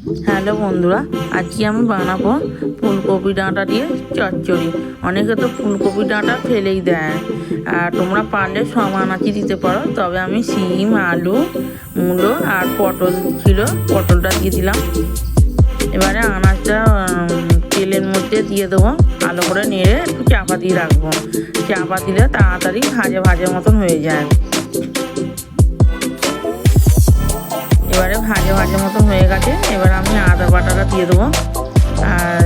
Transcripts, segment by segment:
Hello বন্ধুরা, আজকে আমি বানাবো ফুলকপি ডাঁটা দিয়ে চচ্চড়ি। অনেকে তো ফুলকপি ডাঁটা ফেলেই দেয়, আর তোমরা পারলে সব আনাচি দিতে পারো। তবে আমি শিম, আলু, মূলো আর পটল ছিল, পটলটা দিয়ে দিলাম। এবারে আনাজটা তেলের মধ্যে দিয়ে দেবো, ভালো করে নেড়ে একটু চাপা দিয়ে রাখবো। চাপা দিলে তাড়াতাড়ি ভাজা ভাজা মতন হয়ে যায়। এবারে ভাজা ভাজা মতন হয়ে গেছে। এবার আমি আদা বাটাটা দিয়ে দেবো, আর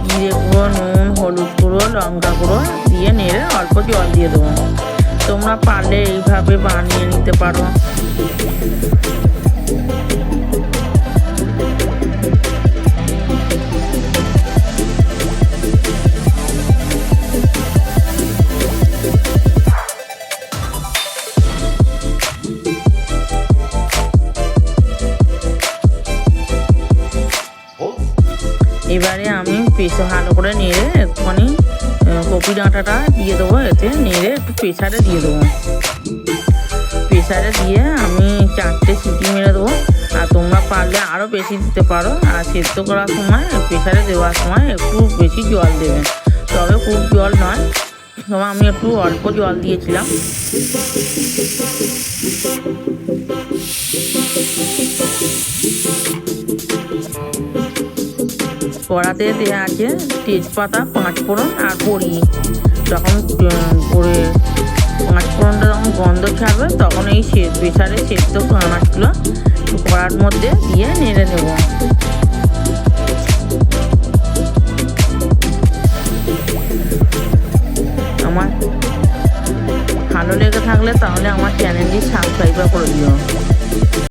জিরে গুঁড়ো, নুন, হলুদ গুঁড়ো, লঙ্কা গুঁড়ো দিয়ে নেড়ে অল্প জল দিয়ে দেবো। তোমরা পারলে এইভাবে বানিয়ে নিতে পারো। এবারে আমি ভালো করে নেড়ে একটুখানি কপি ডাঁটাটা দিয়ে দেবো, এতে নেড়ে একটু প্রেসারে দিয়ে দেবো। প্রেসারে দিয়ে আমি 4টে সিটি মেরে দেবো। আর তোমরা পারলে আরও বেশি দিতে পারো। আর সেদ্ধ করার সময় প্রেসারে দেওয়ার সময় একটু বেশি জল দেবেন, তবে খুব জল নয়। তবে আমি একটু অল্প জল দিয়েছিলাম। কড়াতে দেওয়া আছে তেজপাতা, 5 ফোড়ন আর বড়ি। যখন পাঁচ ফোড়নটা যখন গন্ধ ছাড়বে, তখন এই প্রেসারে সেদ্ধ আনাজগুলো কড়ার মধ্যে দিয়ে নেড়ে নেব। আমার ভালো লেগে থাকলে তাহলে আমার চ্যানেলটি সাবস্ক্রাইব করে দিও।